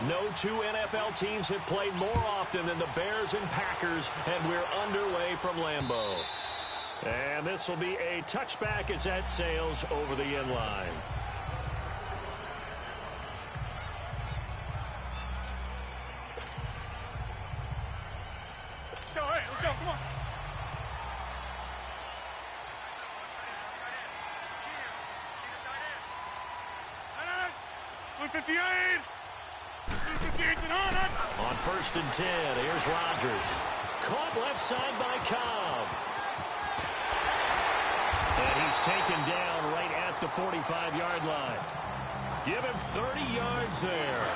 No two NFL teams have played more often than the Bears and Packers, and we're underway from Lambeau. And this will be a touchback as that sails over the end line. Let's go, come on. 158. 158 on 1st and 10, here's Rodgers. Caught left side by Cobb. And he's taken down right at the 45-yard line. Give him 30 yards there.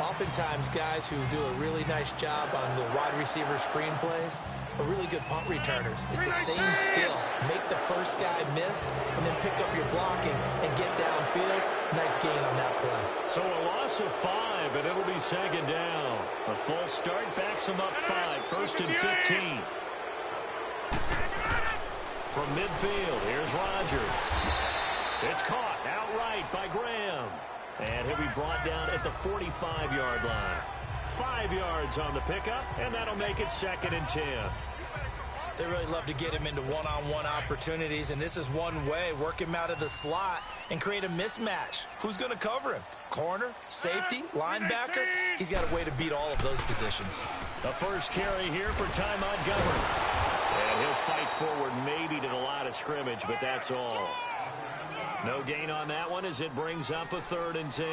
Oftentimes, guys who do a really nice job on the wide receiver screen plays are really good punt returners. It's the same skill. Make the first guy miss and then pick up your blocking and get downfield. Nice gain on that play. So a loss of 5, and it'll be second down. A full start backs him up 5, 1st and 15. From midfield, here's Rodgers. It's caught outright by Graham. And he'll be brought down at the 45-yard line. 5 yards on the pickup, and that'll make it 2nd and 10. They really love to get him into one-on-one opportunities, and this is one way. Work him out of the slot and create a mismatch. Who's going to cover him? Corner, safety, linebacker? He's got a way to beat all of those positions. The first carry here for Ty Montgomery. And he'll fight forward maybe to the line of scrimmage, but that's all. No gain on that one as it brings up a 3rd and 10.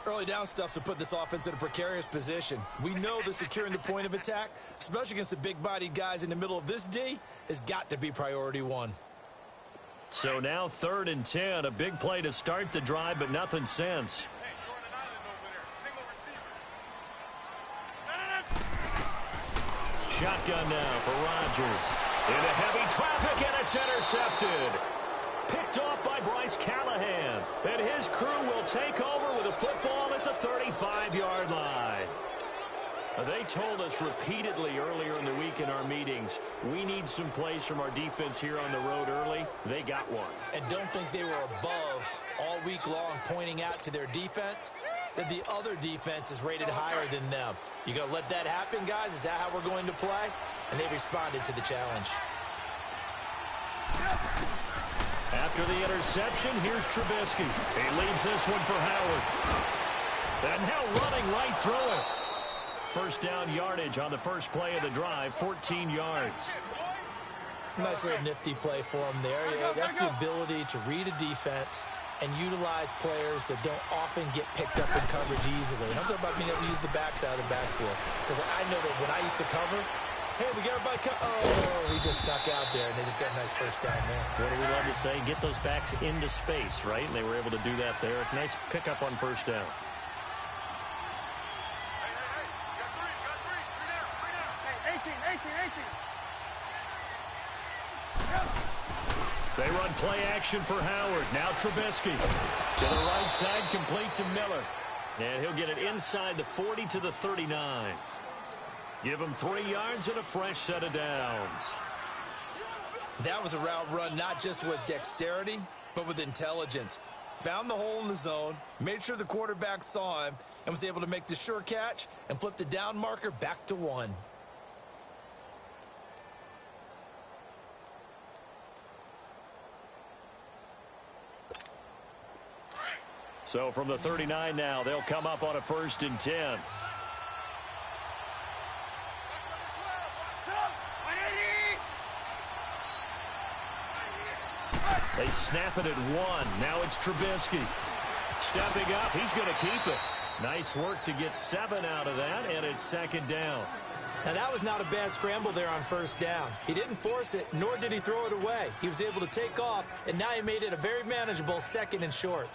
Early down stuff to put this offense in a precarious position. We know that securing the point of attack, especially against the big-bodied guys in the middle of this D, has got to be priority 1. So now 3rd and 10, a big play to start the drive, but nothing since. Shotgun now for Rodgers. Into heavy traffic, and it's intercepted. Picked off by Bryce Callahan. And his crew will take over with a football at the 35-yard line. They told us repeatedly earlier in the week in our meetings, we need some plays from our defense here on the road early. They got one. And don't think they were above all week long pointing out to their defense that the other defense is rated higher than them. You going to let that happen, guys? Is that how we're going to play? And they responded to the challenge. After the interception, here's Trubisky. He leaves this one for Howard. And now running right through it. First down yardage on the first play of the drive, 14 yards. Nice little nifty play for him there. Yeah, that's the ability to read a defense and utilize players that don't often get picked up in coverage easily. I'm talking about being able to use the backside of the backfield. Because I know that when I used to cover, hey, we got everybody oh, he just snuck out there, and they just got a nice first down there. What do we love to say? Get those backs into space, right? And they were able to do that there. Nice pickup on first down. They run play action for Howard. Now Trubisky. To the right side, complete to Miller. And he'll get it inside the 40 to the 39. Give him 3 yards and a fresh set of downs. That was a route run not just with dexterity, but with intelligence. Found the hole in the zone, made sure the quarterback saw him, and was able to make the sure catch and flip the down marker back to 1. So from the 39 now, they'll come up on a 1st and 10. They snap it at 1. Now it's Trubisky. Stepping up, he's going to keep it. Nice work to get 7 out of that, and it's 2nd down. Now, that was not a bad scramble there on first down. He didn't force it, nor did he throw it away. He was able to take off, and now he made it a very manageable 2nd and short.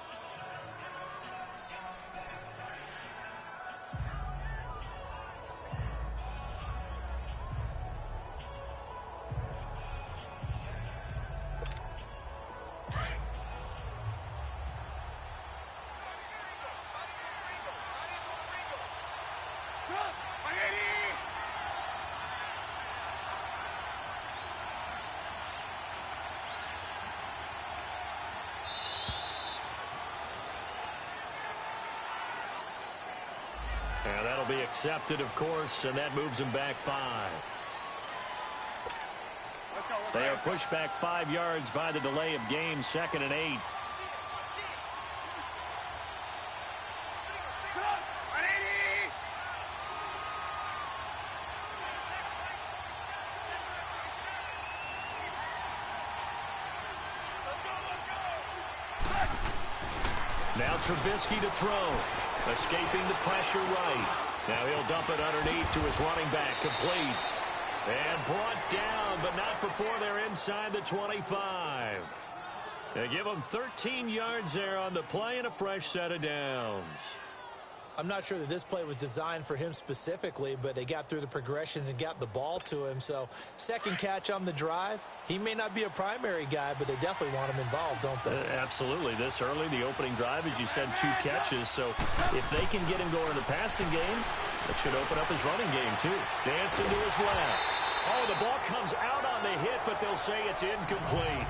And that'll be accepted, of course, and that moves them back 5. They are pushed back 5 yards by the delay of game, 2nd and 8. Now Trubisky to throw. Escaping the pressure right. Now he'll dump it underneath to his running back. Complete. And brought down, but not before they're inside the 25. They give him 13 yards there on the play and a fresh set of downs. I'm not sure that this play was designed for him specifically, but they got through the progressions and got the ball to him. So second catch on the drive. He may not be a primary guy, but they definitely want him involved, don't they? Absolutely. This early, the opening drive, as you said, 2 catches. So if they can get him going in the passing game, that should open up his running game too. Dancing to his left. Oh, the ball comes out on the hit, but they'll say it's incomplete.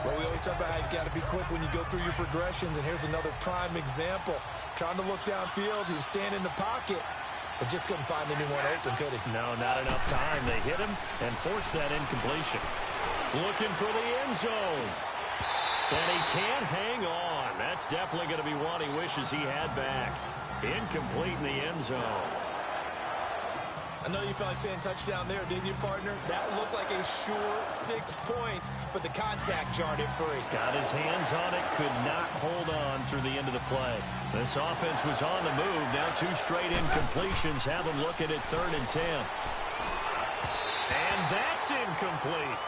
Well, we always talk about how you've got to be quick when you go through your progressions, and here's another prime example. Trying to look downfield, he was standing in the pocket, but just couldn't find anyone open, could he? No, not enough time. They hit him and forced that incompletion. Looking for the end zone. And he can't hang on. That's definitely going to be one he wishes he had back. Incomplete in the end zone. I know you felt like saying touchdown there, didn't you, partner? That looked like a sure 6 points, but the contact jarred it free. Got his hands on it, could not hold on through the end of the play. This offense was on the move. Now 2 straight incompletions have them looking at 3rd and 10. And that's incomplete.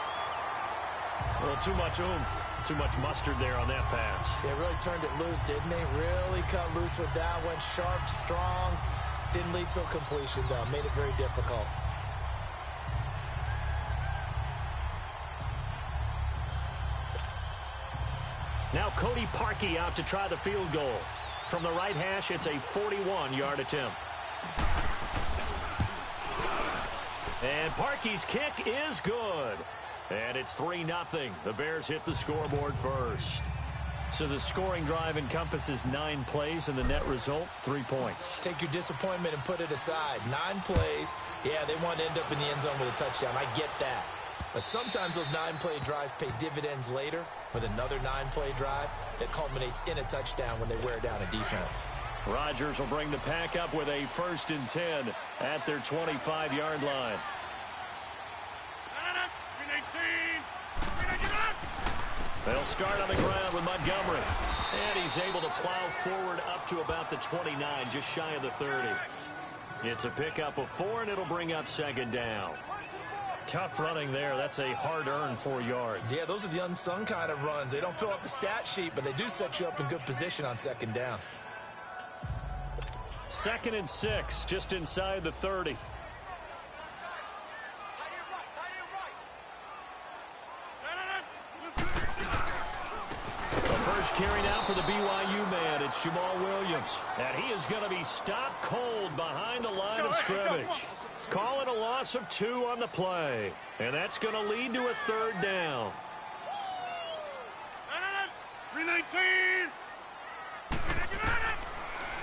Well, too much oomph, too much mustard there on that pass. They really turned it loose, didn't they? Really cut loose with that one. Sharp, strong. Didn't lead to a completion, though. Made it very difficult. Now Cody Parkey out to try the field goal. From the right hash, it's a 41-yard attempt. And Parkey's kick is good. And it's 3-0. The Bears hit the scoreboard first. So the scoring drive encompasses 9 plays, and the net result, 3 points. Take your disappointment and put it aside. 9 plays. Yeah, they want to end up in the end zone with a touchdown. I get that. But sometimes those 9-play drives pay dividends later with another 9-play drive that culminates in a touchdown when they wear down a defense. Rodgers will bring the pack up with a 1st and 10 at their 25-yard line. They'll start on the ground with Montgomery. And he's able to plow forward up to about the 29, just shy of the 30. It's a pickup of 4, and it'll bring up 2nd down. Tough running there. That's a hard-earned 4 yards. Yeah, those are the unsung kind of runs. They don't fill up the stat sheet, but they do set you up in good position on 2nd down. 2nd and 6, just inside the 30. First carry now for the BYU man. It's Jamal Williams. And he is going to be stopped cold behind the line of scrimmage. Calling a loss of 2 on the play. And that's going to lead to a 3rd down. 319.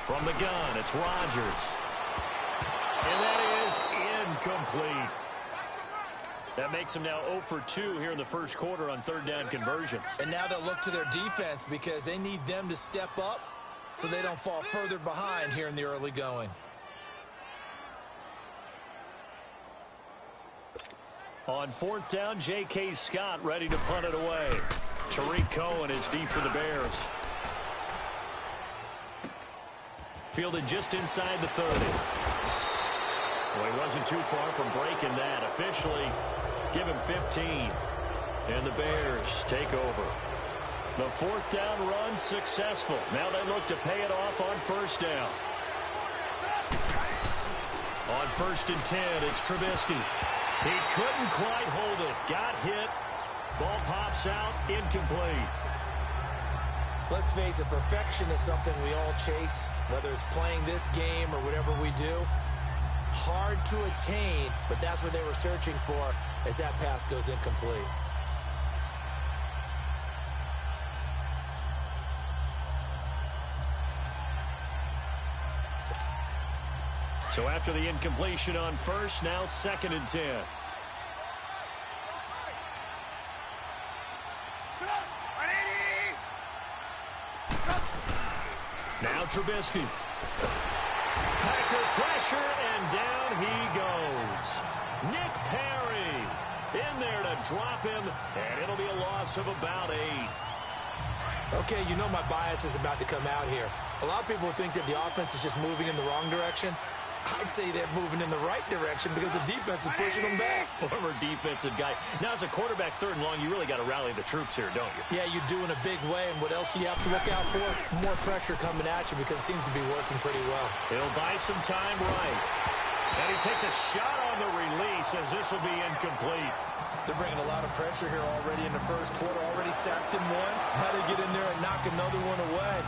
From the gun, it's Rodgers. And that is incomplete. That makes them now 0 for 2 here in the first quarter on 3rd down conversions. And now they'll look to their defense because they need them to step up so they don't fall further behind here in the early going. On 4th down, J.K. Scott ready to punt it away. Tariq Cohen is deep for the Bears. Fielded just inside the 30. Well, he wasn't too far from breaking that. Officially, give him 15. And the Bears take over. The 4th down run successful. Now they look to pay it off on 1st down. On 1st and 10, it's Trubisky. He couldn't quite hold it. Got hit. Ball pops out. Incomplete. Let's face it, perfection is something we all chase, whether it's playing this game or whatever we do. Hard to attain, but that's what they were searching for as that pass goes incomplete. So after the incompletion on first, now 2nd and 10. Now Trubisky. Packer pressure, and down he goes. Nick Perry in there to drop him, and it'll be a loss of about 8. Okay, you know my bias is about to come out here. A lot of people think that the offense is just moving in the wrong direction. I'd say they're moving in the right direction because the defense is pushing them back. Former defensive guy. Now, as a quarterback, 3rd and long, you really got to rally the troops here, don't you? Yeah, you do in a big way. And what else do you have to look out for? More pressure coming at you because it seems to be working pretty well. He'll buy some time right. And he takes a shot on the release as this will be incomplete. They're bringing a lot of pressure here already in the first quarter. Already sacked him once. How to get in there and knock another one away.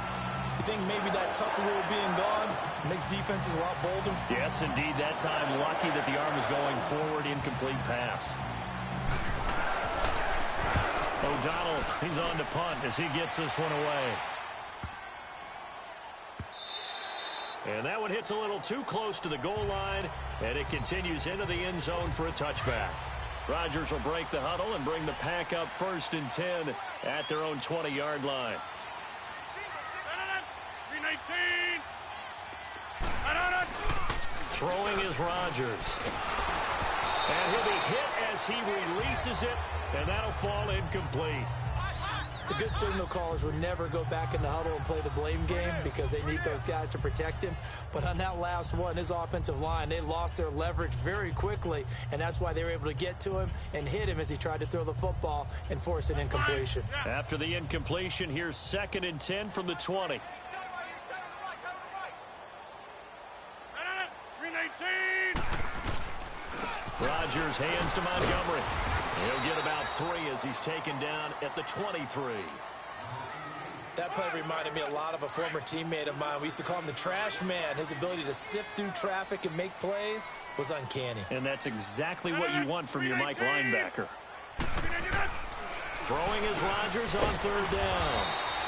You think maybe that Tucker rule being gone makes defenses a lot bolder? Yes, indeed. That time, lucky that the arm was going forward. Incomplete pass. O'Donnell, he's on to punt as he gets this one away. And that one hits a little too close to the goal line, and it continues into the end zone for a touchback. Rodgers will break the huddle and bring the Pack up 1st and 10 at their own 20-yard line. 319. Throwing is Rodgers. And he'll be hit as he releases it, and that'll fall incomplete. The good signal callers would never go back in the huddle and play the blame game because they need those guys to protect him. But on that last one, his offensive line, they lost their leverage very quickly, and that's why they were able to get to him and hit him as he tried to throw the football and force an incompletion. After the incompletion, here's 2nd and 10 from the 20. 319. Rodgers hands to Montgomery. He'll get about 3 as he's taken down at the 23. That play reminded me a lot of a former teammate of mine. We used to call him the trash man. His ability to sift through traffic and make plays was uncanny. And that's exactly what you want from your Mike linebacker. Throwing is Rodgers on 3rd down.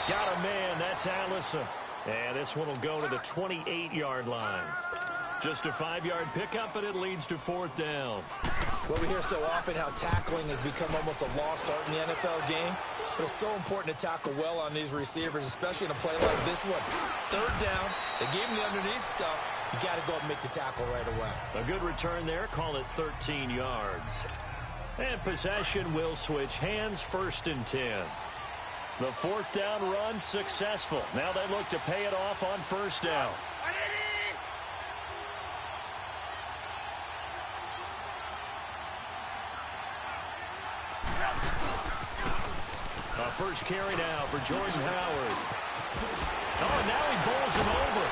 Got a man. That's Allison. And this one will go to the 28-yard line. Just a 5-yard pickup, and it leads to 4th down. Well, we hear so often how tackling has become almost a lost art in the NFL game. But it's so important to tackle well on these receivers, especially in a play like this one. 3rd down, they gave him the underneath stuff. You got to go up and make the tackle right away. A good return there. Call it 13 yards. And possession will switch hands, 1st and 10. The 4th down run successful. Now they look to pay it off on 1st down. First carry now for Jordan Howard. Oh, now he bowls him over.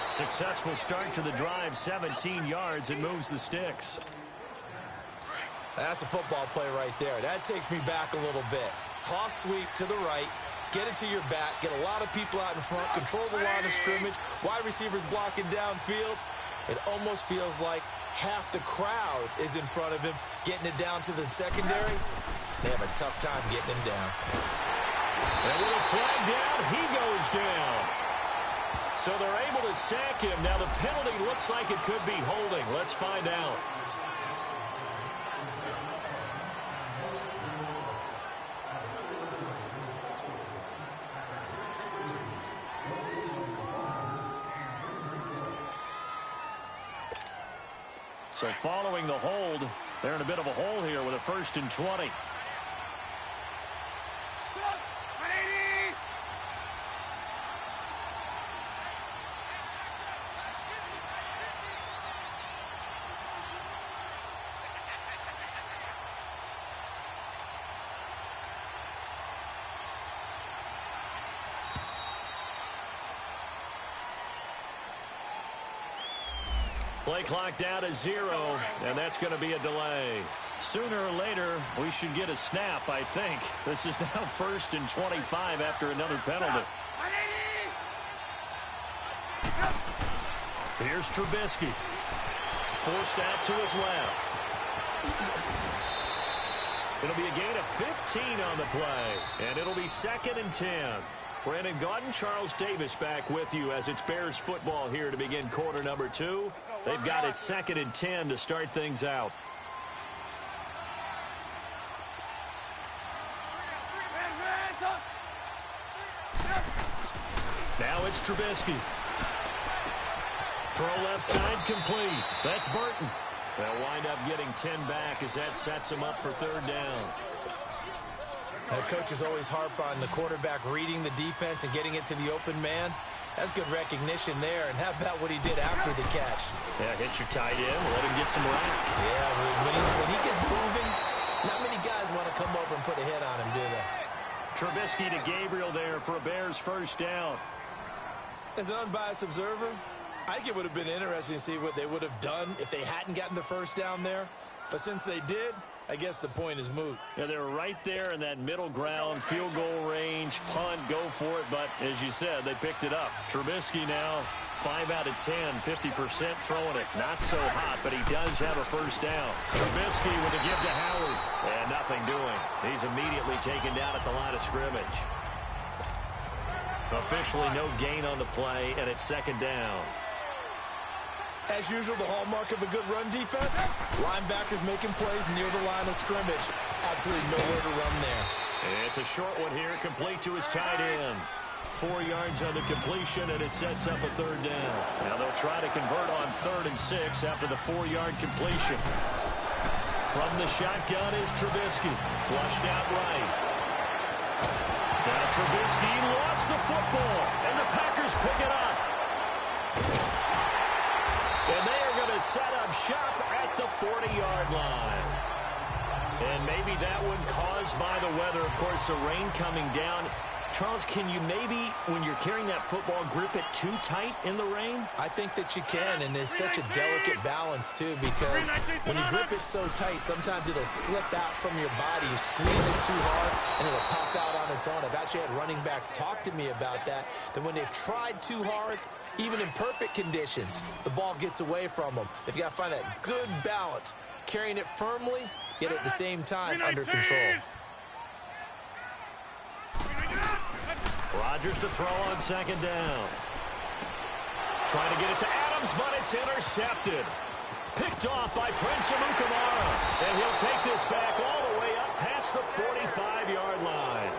Successful start to the drive, 17 yards, and moves the sticks. That's a football play right there. That takes me back a little bit. Toss sweep to the right, get it to your back, get a lot of people out in front, control the line of scrimmage, wide receivers blocking downfield. It almost feels like half the crowd is in front of him, getting it down to the secondary. They have a tough time getting him down. And with a flag down, he goes down. So they're able to sack him. Now the penalty looks like it could be holding. Let's find out. So following the hold, they're in a bit of a hole here with a 1st and 20. Play clock down to 0, and that's going to be a delay. Sooner or later, we should get a snap, I think. This is now 1st and 25 after another penalty. Here's Trubisky. Forced out to his left. It'll be a gain of 15 on the play, and it'll be 2nd and 10. Brandon Gaudin, Charles Davis back with you as it's Bears football here to begin quarter number 2. They've got it 2nd and 10 to start things out. Now it's Trubisky. Throw left side complete. That's Burton. They'll wind up getting 10 back as that sets them up for 3rd down. Coaches always harp on the quarterback reading the defense and getting it to the open man. That's good recognition there. And how about what he did after the catch? Yeah, hit your tight end, let him get some rack. Yeah, when he gets moving, not many guys want to come over and put a hit on him, do they? Trubisky to Gabriel there for a Bears 1st down. As an unbiased observer, I think it would have been interesting to see what they would have done if they hadn't gotten the 1st down there. But since they did, I guess the point is moot. Yeah, they were right there in that middle ground, field goal range, punt, go for it. But as you said, they picked it up. Trubisky now 5 out of 10, 50% throwing it. Not so hot, but he does have a 1st down. Trubisky with the give to Howard. And nothing doing. He's immediately taken down at the line of scrimmage. Officially no gain on the play, and it's 2nd down. As usual, the hallmark of a good run defense, linebackers making plays near the line of scrimmage. Absolutely nowhere to run there. It's a short one here, complete to his tight end. 4 yards on the completion, and it sets up a 3rd down. Now they'll try to convert on 3rd and 6 after the 4-yard completion. From the shotgun is Trubisky, flushed out right. Now Trubisky lost the football, and the Packers pick it up. And they are going to set up shop at the 40-yard line. And maybe that one caused by the weather. Of course, the rain coming down. Charles, can you maybe, when you're carrying that football, grip it too tight in the rain? I think that you can, and it's such a delicate balance, too, because when you grip it so tight, sometimes it'll slip out from your body. You squeeze it too hard, and it'll pop out on its own. I've actually had running backs talk to me about that when they've tried too hard, even in perfect conditions, the ball gets away from them. They've got to find that good balance, carrying it firmly, yet at the same time under control. Rodgers to throw on 2nd down. Trying to get it to Adams, but it's intercepted. Picked off by Prince Amukamara. And he'll take this back all the way up past the 45-yard line.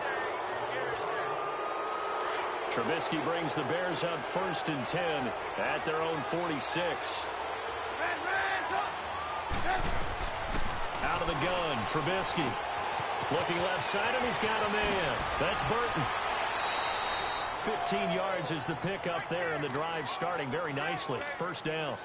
Trubisky brings the Bears up 1st and 10 at their own 46. Out of the gun, Trubisky. Looking left side, and he's got a man. That's Burton. 15 yards is the pickup there, and the drive starting very nicely. 1st down.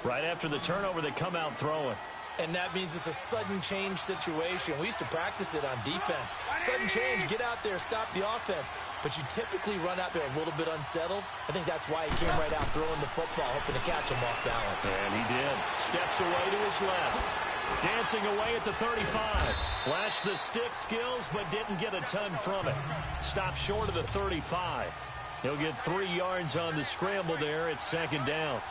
Right after the turnover, they come out throwing. And that means it's a sudden change situation. We used to practice it on defense. Sudden change, get out there, stop the offense. But you typically run out there a little bit unsettled. I think that's why he came right out throwing the football, hoping to catch him off balance. And he did. Steps away to his left. Dancing away at the 35. Flashed the stick skills, but didn't get a ton from it. Stopped short of the 35. He'll get 3 yards on the scramble there at 2nd down.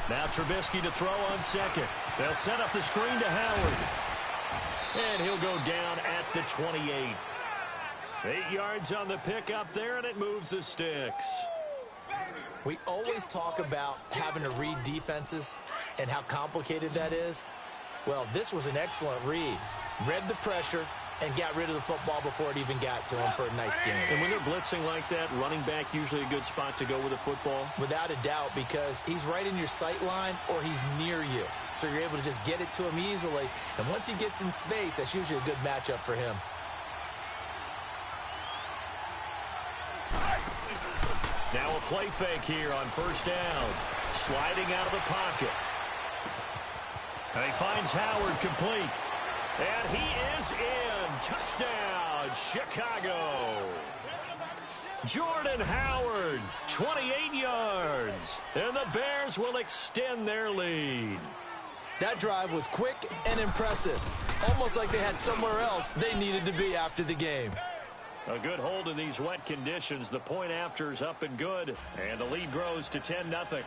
Now Trubisky to throw on 2nd. They'll set up the screen to Howard. And he'll go down at the 28. 8 yards on the pickup there, and it moves the sticks. We always talk about having to read defenses and how complicated that is. Well, this was an excellent read. Read the pressure and got rid of the football before it even got to him for a nice game. And when they're blitzing like that, running back usually a good spot to go with the football? Without a doubt, because he's right in your sight line or he's near you. So you're able to just get it to him easily. And once he gets in space, that's usually a good matchup for him. Now a play fake here on 1st down. Sliding out of the pocket. And he finds Howard complete. And he is in. Touchdown, Chicago. Jordan Howard, 28 yards. And the Bears will extend their lead. That drive was quick and impressive. Almost like they had somewhere else they needed to be after the game. A good hold in these wet conditions. The point after is up and good. And the lead grows to 10-0.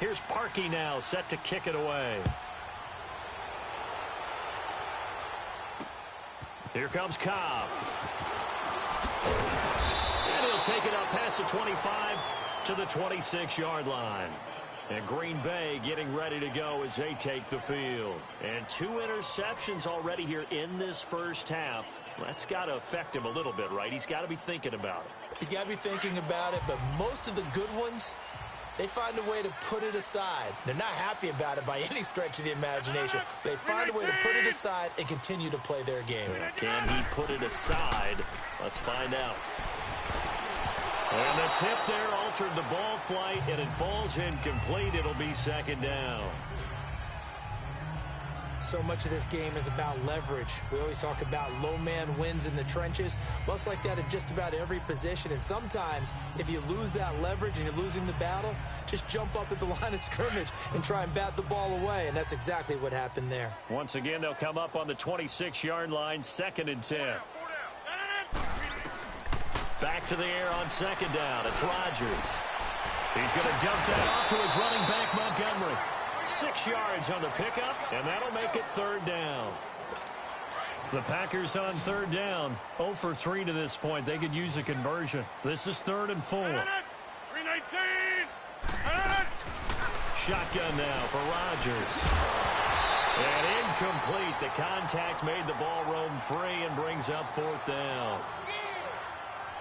Here's Parkey now, set to kick it away. Here comes Cobb. And he'll take it up past the 25 to the 26-yard line. And Green Bay getting ready to go as they take the field. And 2 interceptions already here in this first half. That's got to affect him a little bit, right? He's got to be thinking about it. He's got to be thinking about it, but most of the good ones, they find a way to put it aside. They're not happy about it by any stretch of the imagination. They find a way to put it aside and continue to play their game. Can he put it aside? Let's find out. And the tip there altered the ball flight, and it falls incomplete. It'll be second down. So much of this game is about leverage. We always talk about low man wins in the trenches. Well, it's like that in just about every position. And sometimes, if you lose that leverage and you're losing the battle, just jump up at the line of scrimmage and try and bat the ball away. And that's exactly what happened there. Once again, they'll come up on the 26-yard line, 2nd and 10. Back to the air on 2nd down. It's Rodgers. He's going to dump that off to his running back, Montgomery. 6 yards on the pickup, and that'll make it 3rd down. The Packers on 3rd down. 0 for 3 to this point. They could use a conversion. This is 3rd and 4. 319. Shotgun now for Rodgers. And incomplete. The contact made the ball roam free and brings up 4th down.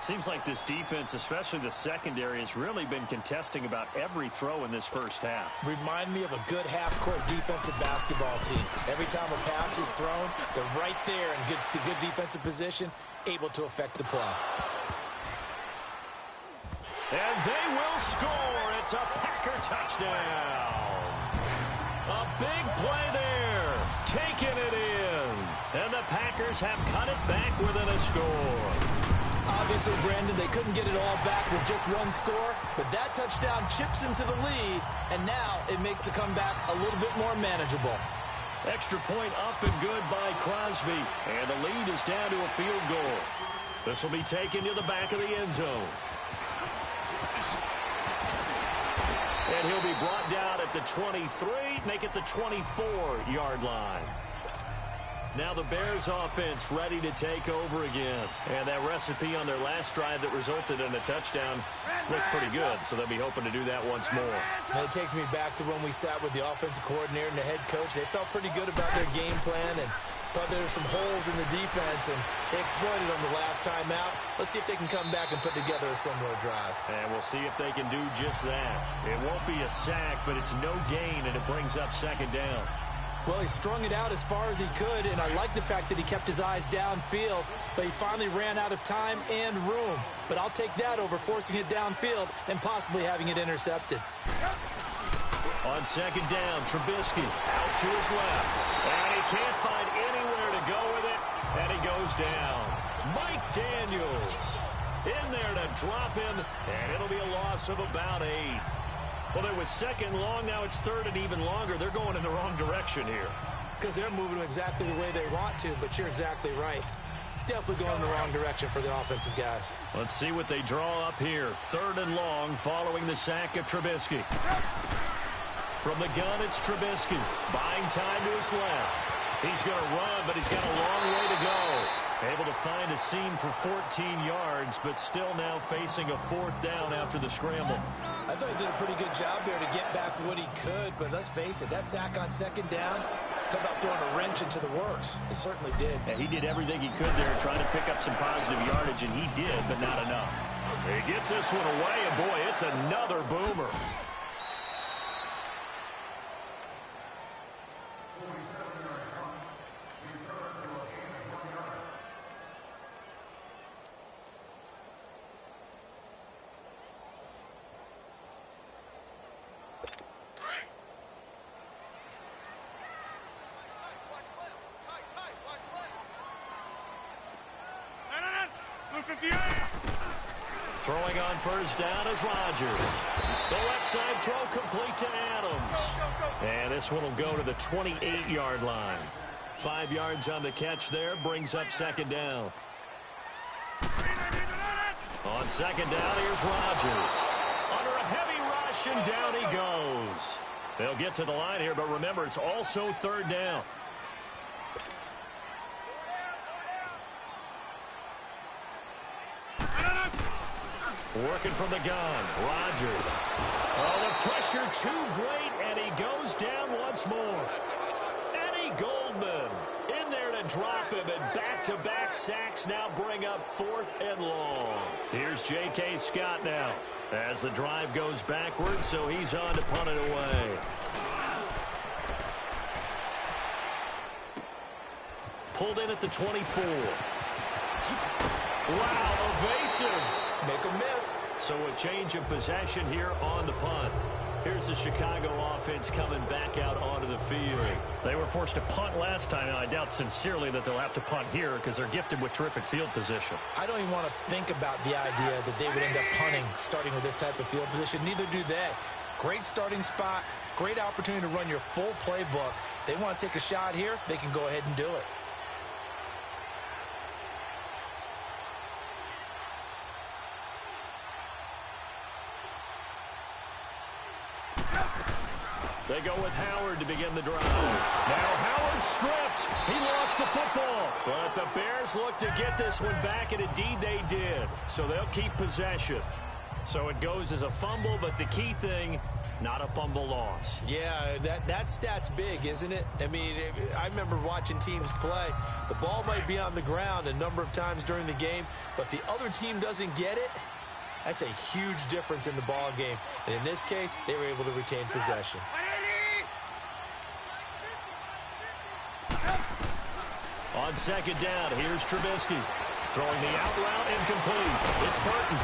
Seems like this defense, especially the secondary, has really been contesting about every throw in this first half. Remind me of a good half-court defensive basketball team. Every time a pass is thrown, they're right there in good defensive position, able to affect the play. And they will score. It's a Packer touchdown. A big play there. Taking it in. And the Packers have cut it back within a score. Obviously, Brandon, they couldn't get it all back with just one score, but that touchdown chips into the lead, and now it makes the comeback a little bit more manageable. Extra point up and good by Crosby, and the lead is down to a field goal. This will be taken to the back of the end zone. And he'll be brought down at the 23, make it the 24-yard line. Now the Bears offense ready to take over again. And that recipe on their last drive that resulted in a touchdown looked pretty good, so they'll be hoping to do that once more. And it takes me back to when we sat with the offensive coordinator and the head coach. They felt pretty good about their game plan and thought there were some holes in the defense, and they exploited them the last time out. Let's see if they can come back and put together a similar drive. And we'll see if they can do just that. It won't be a sack, but it's no gain, and it brings up 2nd down. Well, he strung it out as far as he could, and I like the fact that he kept his eyes downfield, but he finally ran out of time and room. But I'll take that over forcing it downfield and possibly having it intercepted. On 2nd down, Trubisky out to his left. And he can't find anywhere to go with it, and he goes down. Mike Daniels in there to drop him, and it'll be a loss of about 8. Well, it was 2nd long, now it's 3rd and even longer. They're going in the wrong direction here. Because they're moving exactly the way they want to, but you're exactly right. Definitely going in the wrong direction for the offensive guys. Let's see what they draw up here. 3rd and long following the sack of Trubisky. From the gun, it's Trubisky. Buying time to his left. He's going to run, but he's got a long way to go. Able to find a seam for 14 yards, but still now facing a 4th down after the scramble. I thought he did a pretty good job there to get back what he could, but let's face it, that sack on 2nd down, talk about throwing a wrench into the works. It certainly did. And he did everything he could there trying to pick up some positive yardage, and he did, but not enough. He gets this one away, and boy, it's another boomer. Throwing on 1st down is Rodgers. The left side throw complete to Adams. And this one will go to the 28-yard line. 5 yards on the catch there, brings up 2nd down. On 2nd down, here's Rodgers. Under a heavy rush, rush, and down he goes. They'll get to the line here, but remember, it's also third down. Working from the gun, Rodgers. Oh, the pressure too great, and he goes down once more. Eddie Goldman in there to drop him, and back-to-back sacks now bring up 4th and long. Here's J.K. Scott now as the drive goes backwards, so he's on to punt it away. Pulled in at the 24. Wow, evasive. Make a miss. So a change of possession here on the punt. Here's the Chicago offense coming back out onto the field. They were forced to punt last time, and I doubt sincerely that they'll have to punt here because they're gifted with terrific field position. I don't even want to think about the idea that they would end up punting starting with this type of field position. Neither do they. Great starting spot, great opportunity to run your full playbook. If they want to take a shot here, they can go ahead and do it. They go with Howard to begin the drive. Now Howard stripped. He lost the football. But the Bears look to get this one back, and indeed they did. So they'll keep possession. So it goes as a fumble, but the key thing, not a fumble loss. Yeah, that stat's big, isn't it? I mean, I remember watching teams play. The ball might be on the ground a number of times during the game, but the other team doesn't get it. That's a huge difference in the ball game. And in this case, they were able to retain possession. On second down, here's Trubisky. Throwing the out route, incomplete. It's Burton.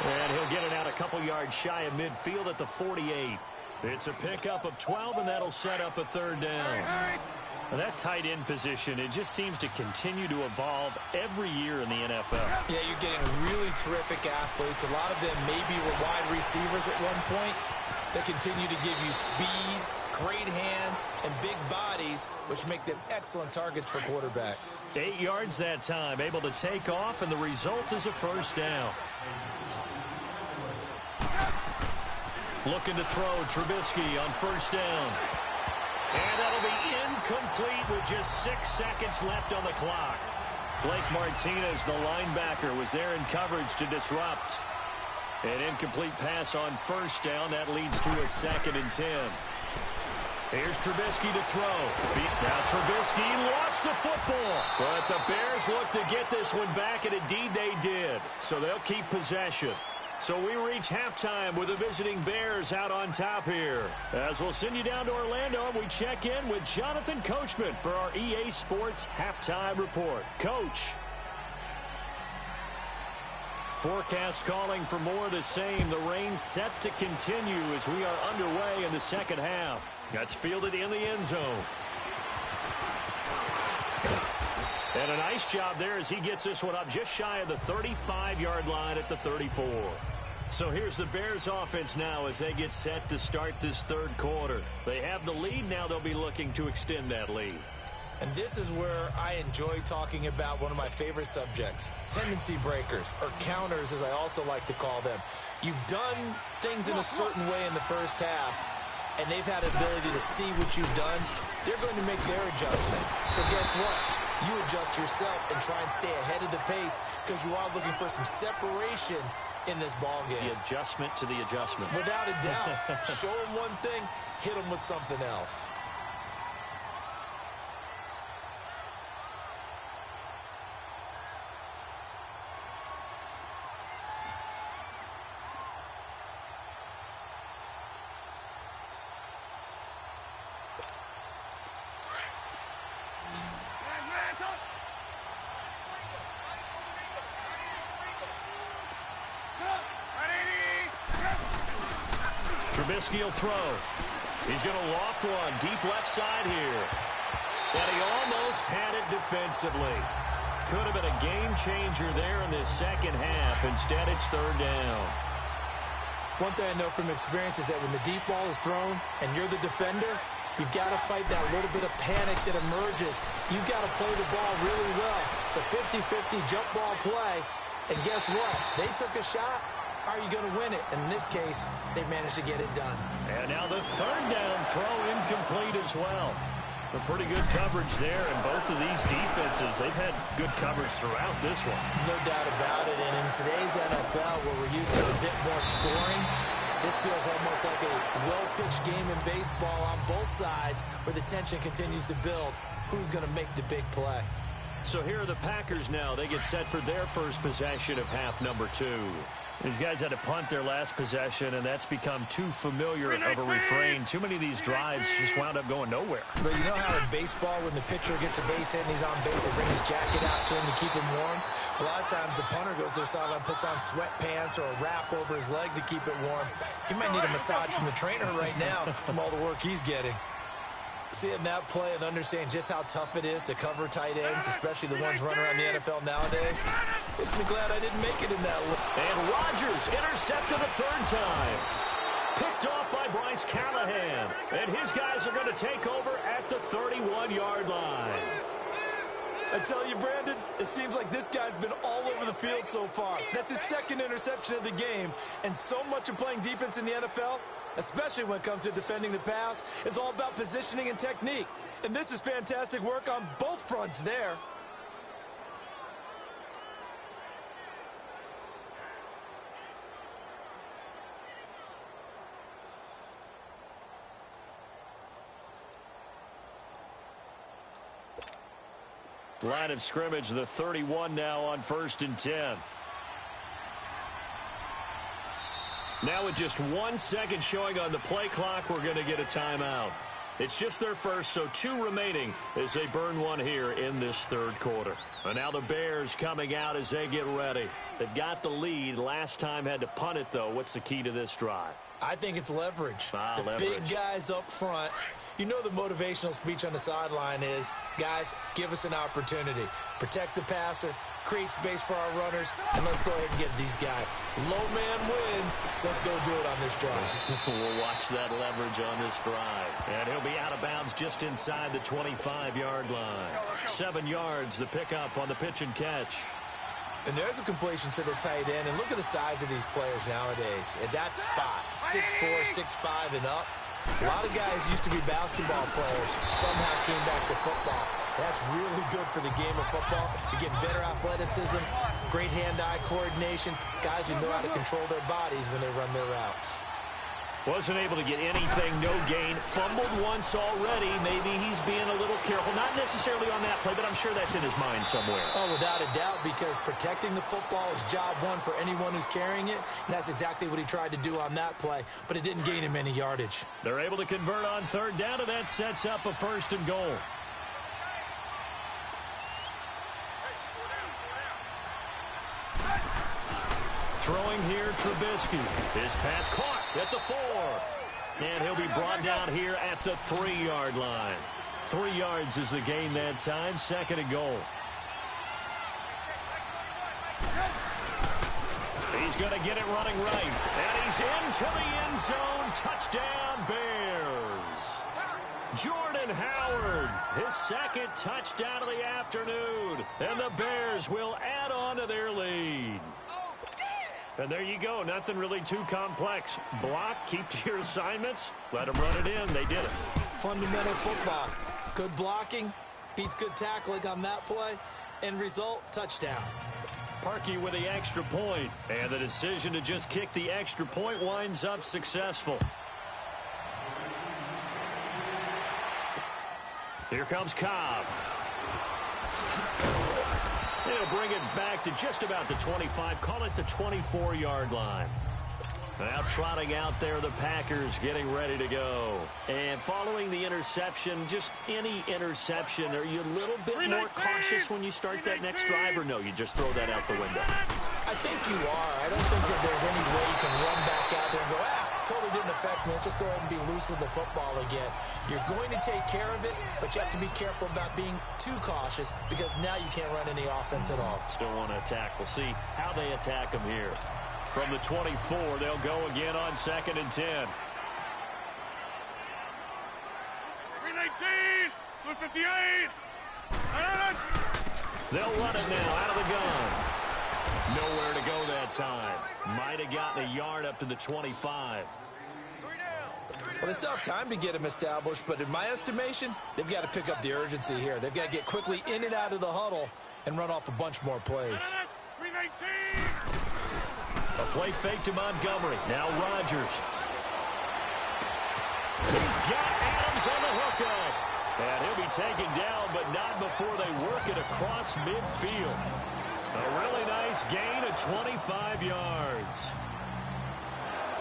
And he'll get it out a couple yards shy of midfield at the 48. It's a pickup of 12, and that'll set up a third down. Now that tight end position, it just seems to continue to evolve every year in the NFL. Yeah, you're getting really terrific athletes. A lot of them maybe were wide receivers at one point. They continue to give you speed, great hands, and big bodies, which make them excellent targets for quarterbacks. 8 yards that time, able to take off, and the result is a first down. Looking to throw, Trubisky on first down. And that'll be incomplete with just 6 seconds left on the clock. Blake Martinez, the linebacker, was there in coverage to disrupt. An incomplete pass on first down. That leads to a 2nd and 10. Here's Trubisky to throw. Now Trubisky lost the football. But the Bears look to get this one back, and indeed they did. So they'll keep possession. So we reach halftime with the visiting Bears out on top here. As we'll send you down to Orlando, and we check in with Jonathan Coachman for our EA Sports Halftime Report. Coach. Forecast calling for more of the same. The rain set to continue as we are underway in the second half. That's fielded in the end zone. And a nice job there as he gets this one up just shy of the 35-yard line at the 34. So here's the Bears offense now as they get set to start this third quarter. They have the lead. Now they'll be looking to extend that lead. And this is where I enjoy talking about one of my favorite subjects, tendency breakers, or counters as I also like to call them. You've done things in a certain way in the first half, and they've had ability to see what you've done. They're going to make their adjustments. So guess what? You adjust yourself and try and stay ahead of the pace because you are looking for some separation in this ball game. The adjustment to the adjustment. Without a doubt. Show them one thing, hit them with something else. Trubisky will throw. He's going to loft one deep left side here. And he almost had it defensively. Could have been a game changer there in this second half. Instead, it's third down. One thing I know from experience is that when the deep ball is thrown and you're the defender, you've got to fight that little bit of panic that emerges. You've got to play the ball really well. It's a 50-50 jump ball play. And guess what? They took a shot. how are you going to win it? And in this case, they've managed to get it done. And now the third down throw incomplete as well. A pretty good coverage there, and both of these defenses, they've had good coverage throughout this one. No doubt about it, and in today's NFL, where we're used to a bit more scoring, this feels almost like a well-pitched game in baseball on both sides, where the tension continues to build. Who's going to make the big play? So here are the Packers now. They get set for their first possession of half number 2. These guys had to punt their last possession, and that's become too familiar of a refrain. Too many of these drives just wound up going nowhere. But you know how in baseball, when the pitcher gets a base hit and he's on base, they bring his jacket out to him to keep him warm? A lot of times the punter goes to the sideline, puts on sweatpants or a wrap over his leg to keep it warm. He might need a massage from the trainer right now from all the work he's getting. Seeing that play and understand just how tough it is to cover tight ends, especially the ones running around the NFL nowadays, makes me glad I didn't make it in that look. And Rodgers intercepted a third time. Picked off by Bryce Callahan. And his guys are going to take over at the 31-yard line. I tell you, Brandon, it seems like this guy's been all over the field so far. That's his second interception of the game. And so much of playing defense in the NFL, especially when it comes to defending the pass, is all about positioning and technique. And this is fantastic work on both fronts there. Line of scrimmage, the 31 now on 1st and 10. Now with just 1 second showing on the play clock, we're going to get a timeout. It's just their first, so 2 remaining as they burn one here in this third quarter. And now the Bears coming out as they get ready. They've got the lead. Last time had to punt it, though. What's the key to this drive? I think it's leverage. The leverage. Big guys up front. You know the motivational speech on the sideline is, guys, give us an opportunity. Protect the passer, create space for our runners, and let's go ahead and get these guys. Low man wins. Let's go do it on this drive. We'll watch that leverage on this drive. And he'll be out of bounds just inside the 25-yard line. 7 yards, the pickup on the pitch and catch. And there's a completion to the tight end. And look at the size of these players nowadays. At that spot, 6'4", 6'5", and up. A lot of guys used to be basketball players, somehow came back to football. That's really good for the game of football. You're getting better athleticism, great hand-eye coordination, guys who know how to control their bodies when they run their routes. Wasn't able to get anything, no gain. Fumbled once already. Maybe he's being a little careful. Not necessarily on that play, but I'm sure that's in his mind somewhere. Oh, without a doubt, because protecting the football is job one for anyone who's carrying it, and that's exactly what he tried to do on that play, but it didn't gain him any yardage. They're able to convert on third down, and that sets up a 1st and goal. Throwing here, Trubisky. His pass caught at the 4. And he'll be brought down here at the 3-yard line. 3 yards is the gain that time. 2nd and goal. He's going to get it running right. And he's into the end zone. Touchdown, Bears. Jordan Howard, his 2nd touchdown of the afternoon. And the Bears will add on to their lead. And there you go. Nothing really too complex. Block, keep to your assignments, let them run it in. They did it. Fundamental football. Good blocking, beats good tackling on that play. End result, touchdown. Parkey with the extra point. And the decision to just kick the extra point winds up successful. Here comes Cobb. They'll bring it back to just about the 25. Call it the 24-yard line. Now trotting out there, the Packers getting ready to go. And following the interception, just any interception, are you a little bit more cautious when you start that next drive, or no, you just throw that out the window? I think you are. I don't think that there's any way you can run back out there and go, totally didn't affect me. Let's just go ahead and be loose with the football again. You're going to take care of it, but you have to be careful about being too cautious because now you can't run any offense at all. Still want to attack. We'll see how they attack them here. From the 24, they'll go again on 2nd and 10. 319, 258. They'll run it now out of the gun. Nowhere to go that time. Might have gotten a yard up to the 25. Well, they still have time to get him established, but in my estimation, they've got to pick up the urgency here. They've got to get quickly in and out of the huddle and run off a bunch more plays. A play fake to Montgomery. Now Rodgers. He's got Adams on the hookup. And he'll be taken down, but not before they work it across midfield. A really nice gain of 25 yards.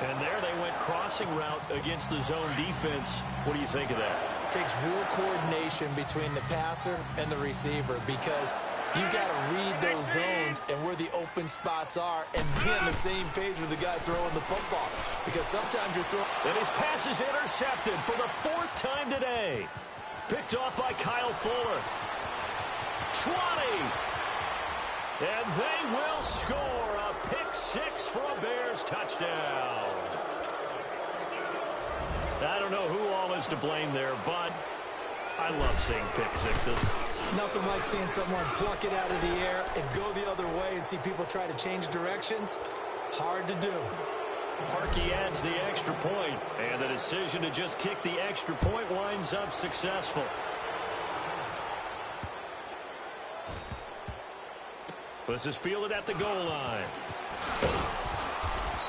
And there they went crossing route against the zone defense. What do you think of that? Takes real coordination between the passer and the receiver because you've got to read those zones and where the open spots are and be on the same page with the guy throwing the football. Because sometimes you're throwing... And his pass is intercepted for the 4th time today. Picked off by Kyle Fuller. 20. And they will score a pick 6 for a Bears touchdown. I don't know who all is to blame there, but I love seeing pick sixes. Nothing like seeing someone pluck it out of the air and go the other way and see people try to change directions. Hard to do. Parkey adds the extra point, and the decision to just kick the extra point winds up successful. This is fielded at the goal line.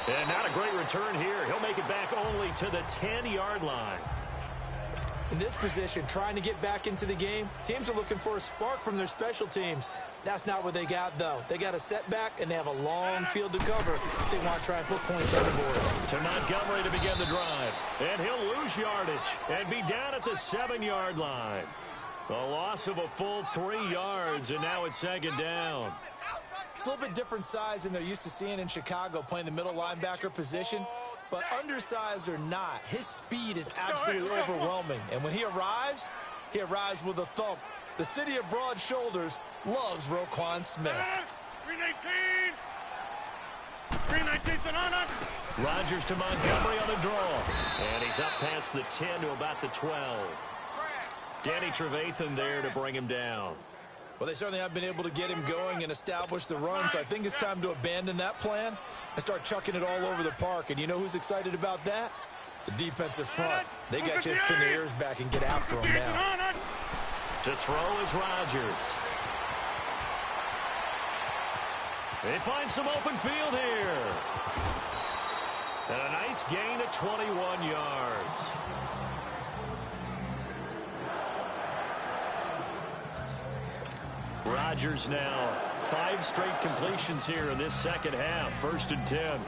And not a great return here. He'll make it back only to the 10-yard line. In this position, trying to get back into the game, teams are looking for a spark from their special teams. That's not what they got, though. They got a setback, and they have a long field to cover if they want to try and put points on the board. To Montgomery to begin the drive. And he'll lose yardage and be down at the 7-yard line. A loss of a full 3 yards, and now it's 2nd down. It's a little bit different size than they're used to seeing in Chicago, playing the middle linebacker position. But undersized or not, his speed is absolutely overwhelming. And when he arrives with a thump. The city of broad shoulders loves Roquan Smith. 319. 319 Sonata. Rodgers to Montgomery on the draw. And he's up past the 10 to about the 12. Danny Trevathan there to bring him down. Well, they certainly have been able to get him going and establish the run, so I think it's time to abandon that plan and start chucking it all over the park. And you know who's excited about that? The defensive front. They got to just pin their ears back and get after him now. To throw is Rodgers. They find some open field here. And a nice gain of 21 yards. Rodgers now 5 straight completions here in this second half. 1st and 10.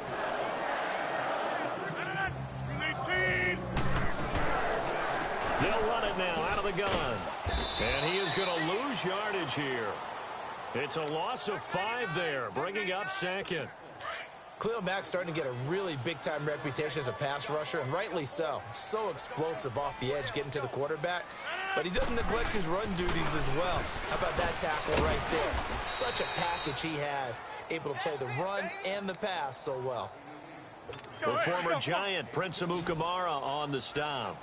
They'll run it now out of the gun. And he is going to lose yardage here. It's a loss of 5 there, bringing up 2nd. Khalil Mack's starting to get a really big-time reputation as a pass rusher, and rightly so. So explosive off the edge, getting to the quarterback. But he doesn't neglect his run duties as well. How about that tackle right there? Such a package he has, able to play the run and the pass so well. The former Giant, Prince Amukamara, on the stop.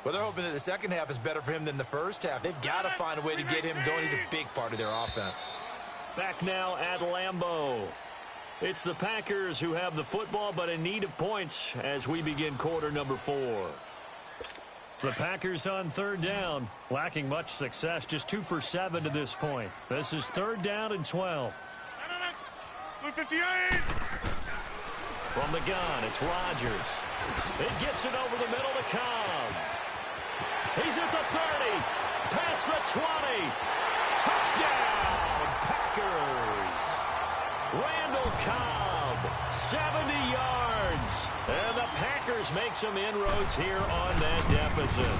Well, they're hoping that the second half is better for him than the first half. They've got to find a way to get him going. He's a big part of their offense. Back now at Lambeau. It's the Packers who have the football, but in need of points as we begin quarter number 4. The Packers on 3rd down, lacking much success, just 2 for 7 to this point. This is 3rd down and 12. 58. From the gun, it's Rodgers. It gets it over the middle to Cobb. He's at the 30, past the 20. Touchdown, Packers. Randall Cobb, 70 yards. And the Packers make some inroads here on that deficit.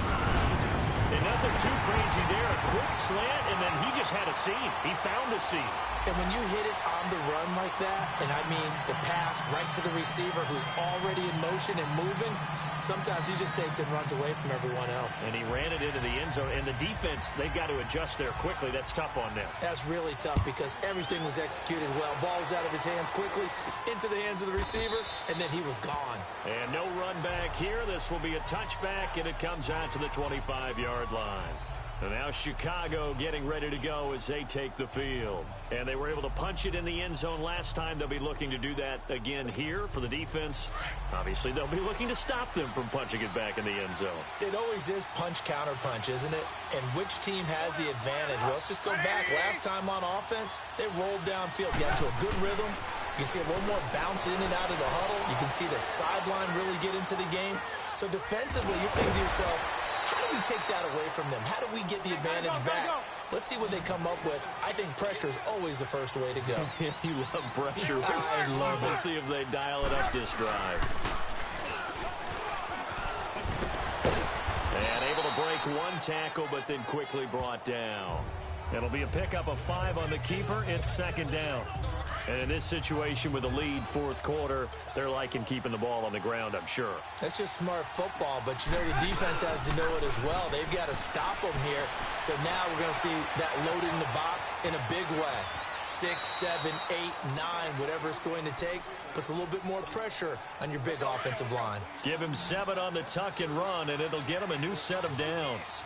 And nothing too crazy there. A quick slant, and then he just had a seam. He found a seam. And when you hit it on the run like that, and I mean the pass right to the receiver who's already in motion and moving, sometimes he just takes it and runs away from everyone else. And he ran it into the end zone. And the defense, they've got to adjust there quickly. That's tough on them. That's really tough because everything was executed well. Ball was out of his hands quickly, into the hands of the receiver, and then he was gone. And no run back here. This will be a touchback, and it comes out to the 25-yard line. And now Chicago getting ready to go as they take the field. And they were able to punch it in the end zone last time. They'll be looking to do that again here for the defense. Obviously, they'll be looking to stop them from punching it back in the end zone. It always is punch-counter-punch, isn't it? And which team has the advantage? Well, let's just go back. Last time on offense, they rolled downfield, got to a good rhythm. You can see a little more bounce in and out of the huddle. You can see the sideline really get into the game. So defensively, you're thinking to yourself, how do we take that away from them? How do we get the advantage back? Let's see what they come up with. I think pressure is always the first way to go. You love pressure. I love it. Let's see if they dial it up this drive. And able to break one tackle, but then quickly brought down. It'll be a pickup of 5 on the keeper. It's second down. And in this situation with a lead fourth quarter, they're liking keeping the ball on the ground, I'm sure. That's just smart football, but you know the defense has to know it as well. They've got to stop them here. So now we're going to see that loaded in the box in a big way. 6, 7, 8, 9, whatever it's going to take, puts a little bit more pressure on your big offensive line. Give him 7 on the tuck and run, and it'll get him a new set of downs.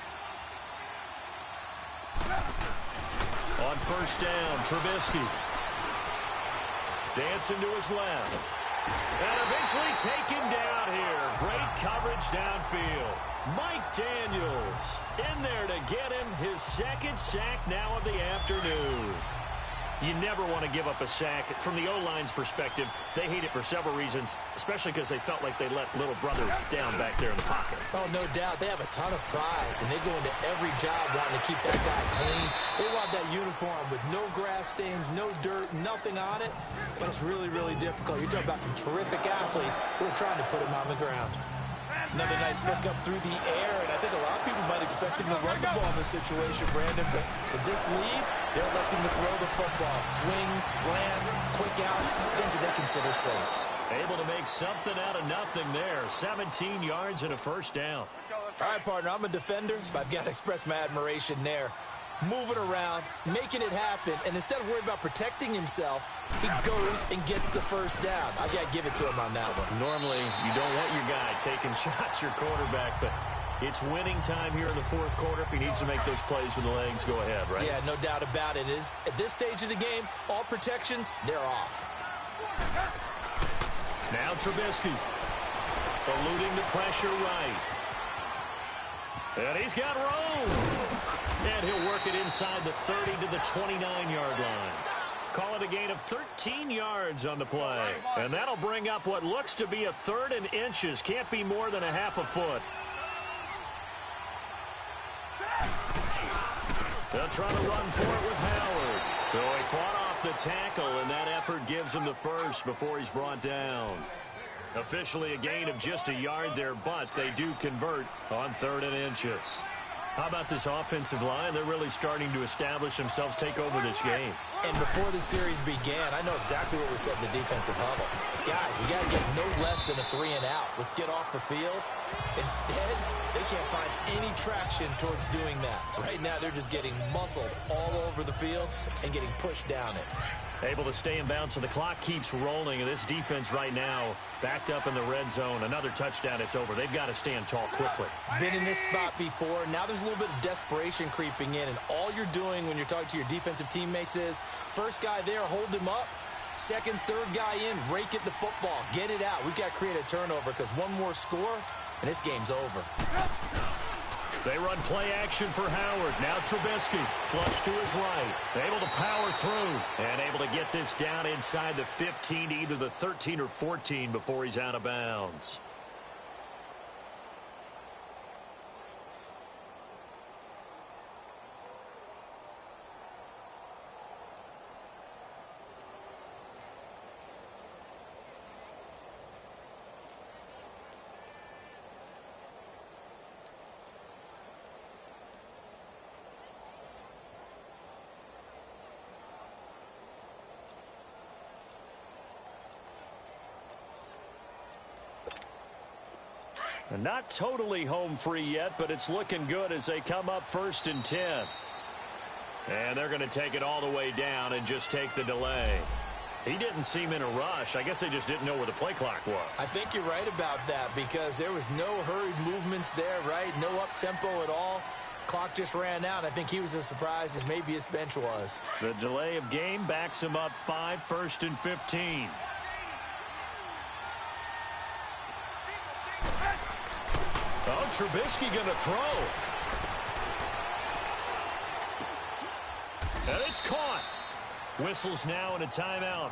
On first down, Trubisky. Dancing to his left. And eventually taken down here. Great coverage downfield. Mike Daniels in there to get him his second sack now of the afternoon. You never want to give up a sack. From the O-line's perspective, they hate it for several reasons, especially because they felt like they let little brother down back there in the pocket. Oh, no doubt. They have a ton of pride, and they go into every job wanting to keep that guy clean. They want that uniform with no grass stains, no dirt, nothing on it, but it's really, really difficult. You're talking about some terrific athletes who are trying to put him on the ground. Another nice pickup through the air, and I think a lot of people might expect him to run the ball in this situation, Brandon, but with this lead, they're electing to throw the football. Swings, slants, quick outs, things that they consider safe. Able to make something out of nothing there. 17 yards and a first down. All right, partner, I'm a defender, but I've got to express my admiration there. Moving around, making it happen, and instead of worrying about protecting himself, he goes and gets the first down. I got to give it to him on that one. Normally, you don't want your guy taking shots, your quarterback, but it's winning time here in the fourth quarter. If he needs to make those plays with the legs, go ahead, right? Yeah, no doubt about it. At this stage of the game, all protections, they're off. Now Trubisky, eluding the pressure right. And he's got room. And he'll work it inside the 30 to the 29-yard line. Call it a gain of 13 yards on the play. And that'll bring up what looks to be a 3rd and inches. Can't be more than a half a foot. They'll try to run for it with Howard. So he fought off the tackle, and that effort gives him the first before he's brought down. Officially a gain of just a yard there, but they do convert on 3rd and inches. How about this offensive line? They're really starting to establish themselves, take over this game. And before the series began, I know exactly what was said in the defensive huddle. Guys, we got to get no less than a 3 and out. Let's get off the field. Instead, they can't find any traction towards doing that. Right now, they're just getting muscled all over the field and getting pushed down it. Able to stay in bounds, so the clock keeps rolling. And this defense right now backed up in the red zone. Another touchdown, it's over. They've got to stand tall quickly. Been in this spot before. Now there's a little bit of desperation creeping in. And all you're doing when you're talking to your defensive teammates is, first guy there, hold him up. Second, third guy in, rake at the football. Get it out. We've got to create a turnover because one more score, and this game's over. They run play action for Howard. Now Trubisky, flush to his right. Able to power through and able to get this down inside the 15 to either the 13 or 14 before he's out of bounds. And not totally home free yet, but it's looking good as they come up 1st and 10. And they're going to take it all the way down and just take the delay. He didn't seem in a rush. I guess they just didn't know where the play clock was. I think you're right about that because there was no hurried movements there, right? No up-tempo at all. Clock just ran out. I think he was as surprised as maybe his bench was. The delay of game backs him up 5, 1st and 15. Oh, Trubisky going to throw. And it's caught. Whistles now and a timeout.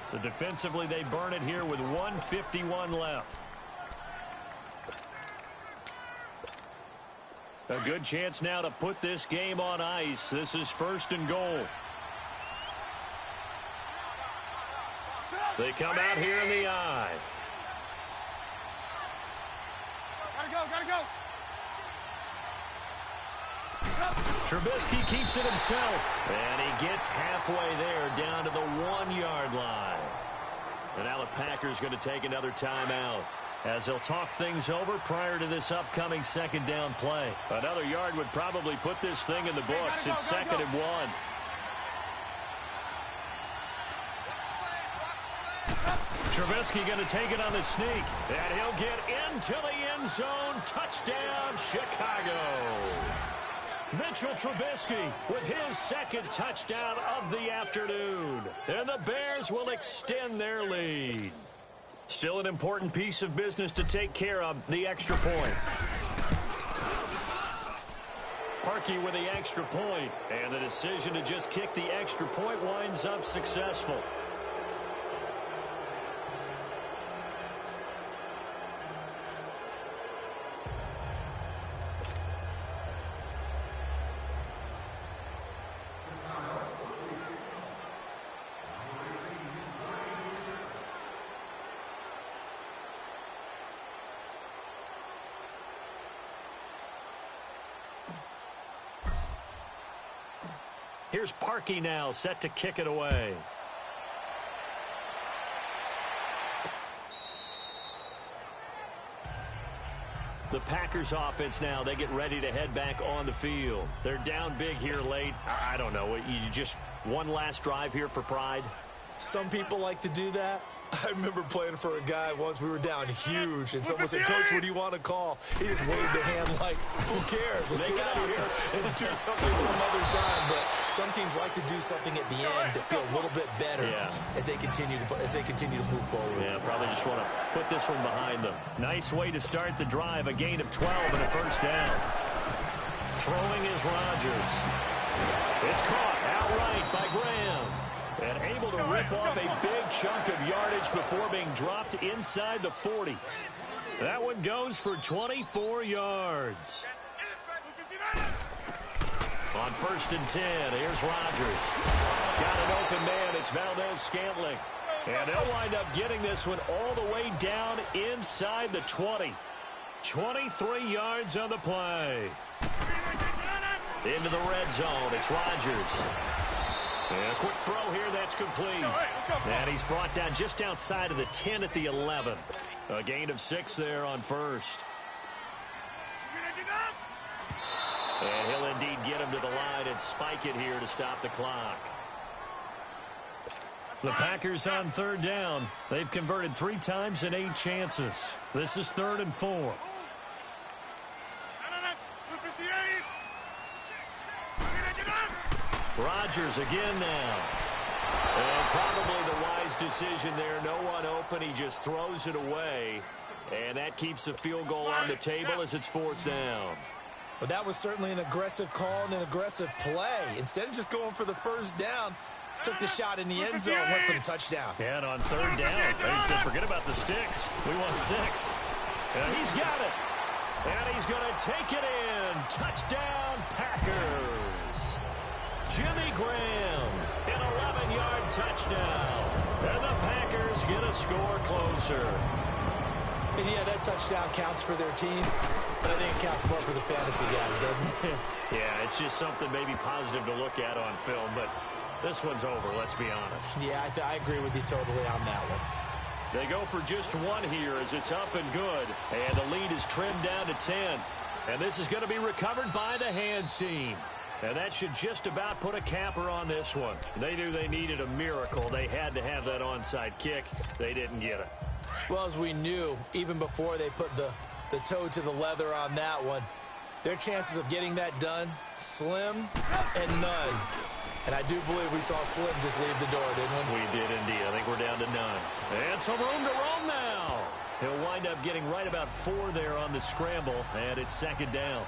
So defensively, they burn it here with 1:51 left. A good chance now to put this game on ice. This is 1st and goal. They come out here in the eye. Gotta go. Trubisky keeps it himself. And he gets halfway there down to the 1-yard line. And now the Packers going to take another timeout as they'll talk things over prior to this upcoming 2nd down play. Another yard would probably put this thing in the books. It's 2nd and 1. Trubisky going to take it on the sneak. And he'll get into the end zone. Touchdown, Chicago. Mitchell Trubisky with his 2nd touchdown of the afternoon. And the Bears will extend their lead. Still an important piece of business to take care of, the extra point. Parkey with the extra point. And the decision to just kick the extra point winds up successful. Here's Parkey now, set to kick it away. The Packers offense now, they get ready to head back on the field. They're down big here late. I don't know, you just one last drive here for pride? Some people like to do that. I remember playing for a guy once. We were down huge, and someone said, "Coach, what do you want to call?" He just waved a hand like, "Who cares? Let's get out of here and do something some other time." But some teams like to do something at the end to feel a little bit better as they continue to move forward. Yeah, probably just want to put this one behind them. Nice way to start the drive. A gain of 12 and a 1st down. Throwing is Rodgers. It's caught outright by Graham. And able to rip off a big chunk of yardage before being dropped inside the 40. That one goes for 24 yards. On 1st and 10, here's Rodgers. Got an open man, it's Valdez-Scantling. And they'll wind up getting this one all the way down inside the 20. 23 yards on the play. Into the red zone, it's Rodgers. And a quick throw here, that's complete. And he's brought down just outside of the 10 at the 11. A gain of 6 there on 1st. And he'll indeed get him to the line and spike it here to stop the clock. The Packers on 3rd down. They've converted 3 times in 8 chances. This is 3rd and 4. Rodgers again now. And probably the wise decision there. No one open. He just throws it away. And that keeps the field goal on the table as it's 4th down. But that was certainly an aggressive call and an aggressive play. Instead of just going for the 1st down, took the shot in the end zone, went for the touchdown. And on 3rd down, they said, forget about the sticks. We want 6. And he's got it. And he's going to take it in. Touchdown, Packers. Jimmy Graham, an 11-yard touchdown. And the Packers get a score closer. And yeah, that touchdown counts for their team, but I think it counts more for the fantasy guys, doesn't it? Yeah, it's just something maybe positive to look at on film, but this one's over, let's be honest. Yeah, I agree with you totally on that one. They go for just 1 here as it's up and good, and the lead is trimmed down to 10. And this is going to be recovered by the hands team. And that should just about put a capper on this one. They knew they needed a miracle. They had to have that onside kick. They didn't get it. Well, as we knew, even before they put the toe to the leather on that one, Their chances of getting that done, slim and none. And I do believe we saw Slim just leave the door, didn't we? We did indeed. I think we're down to none. And some room to roam now. He'll wind up getting right about 4 there on the scramble, and it's second down.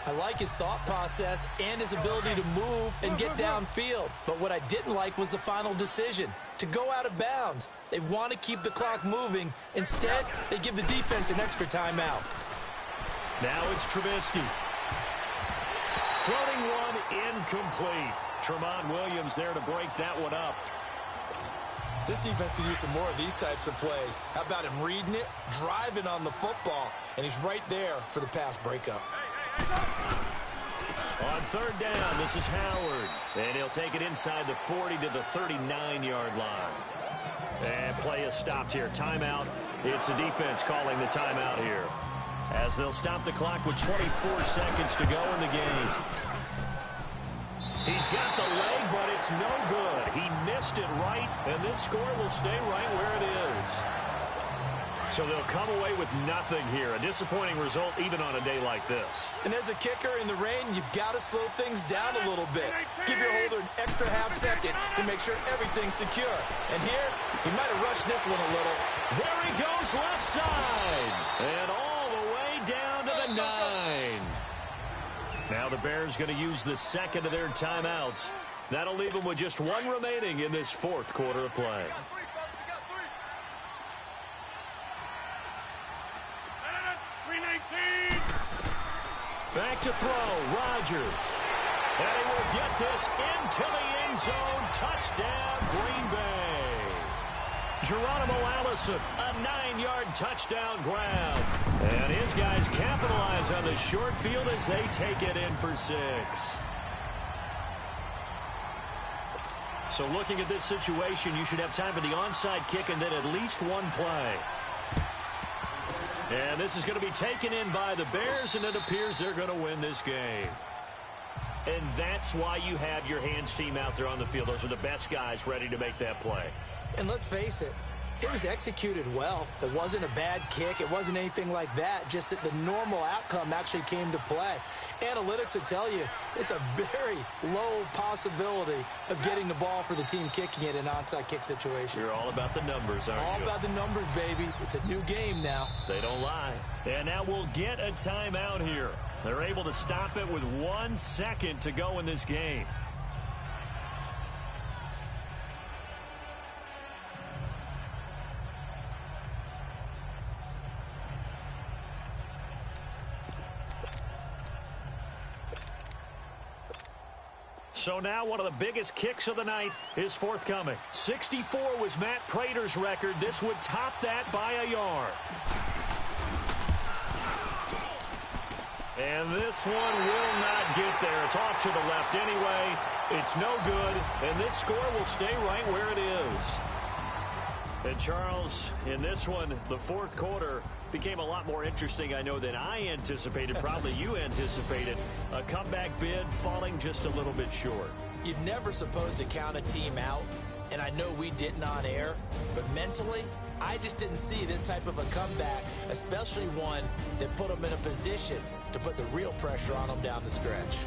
I like his thought process and his ability to move and get downfield. But what I didn't like was the final decision, to go out of bounds. They want to keep the clock moving. Instead, they give the defense an extra timeout. Now it's Trubisky. Floating one, incomplete. Tramon Williams there to break that one up. This defense could use some more of these types of plays. How about him reading it, driving on the football, and he's right there for the pass breakup. On third down, this is Howard. And he'll take it inside the 40 to the 39-yard line. And play is stopped here. Timeout. It's the defense calling the timeout here, as they'll stop the clock with 24 seconds to go in the game. He's got the leg, but it's no good. He missed it right, and this score will stay right where it is. So they'll come away with nothing here. A disappointing result even on a day like this. And as a kicker in the rain, you've got to slow things down a little bit. Give your holder an extra half second to make sure everything's secure. And here, he might have rushed this one a little. There he goes left side. And all the way down to the 9. Now the Bears going to use the second of their timeouts. That'll leave them with just one remaining in this fourth quarter of play. Back to throw, Rodgers. And he will get this into the end zone. Touchdown, Green Bay. Geronimo Allison, a 9-yard touchdown grab. And his guys capitalize on the short field as they take it in for 6. So looking at this situation, you should have time for the onside kick and then at least one play. And this is going to be taken in by the Bears, and it appears they're going to win this game. And that's why you have your hands team out there on the field. Those are the best guys ready to make that play. And let's face it, it was executed well. It wasn't a bad kick. It wasn't anything like that. Just that the normal outcome actually came to play. Analytics will tell you it's a very low possibility of getting the ball for the team kicking it in an onside kick situation. You're all about the numbers, aren't you? All about the numbers, baby. It's a new game now. They don't lie. And now we'll get a timeout here. They're able to stop it with 1 second to go in this game. So now one of the biggest kicks of the night is forthcoming. 64 was Matt Prater's record. This would top that by a yard. And this one will not get there. It's off to the left anyway. It's no good, and this score will stay right where it is. And Charles, in this one, the fourth quarter became a lot more interesting, I know, than I anticipated. Probably you anticipated. A comeback bid falling just a little bit short. You're never supposed to count a team out, and I know we didn't on air, but mentally, I just didn't see this type of a comeback, especially one that put them in a position to put the real pressure on them down the stretch.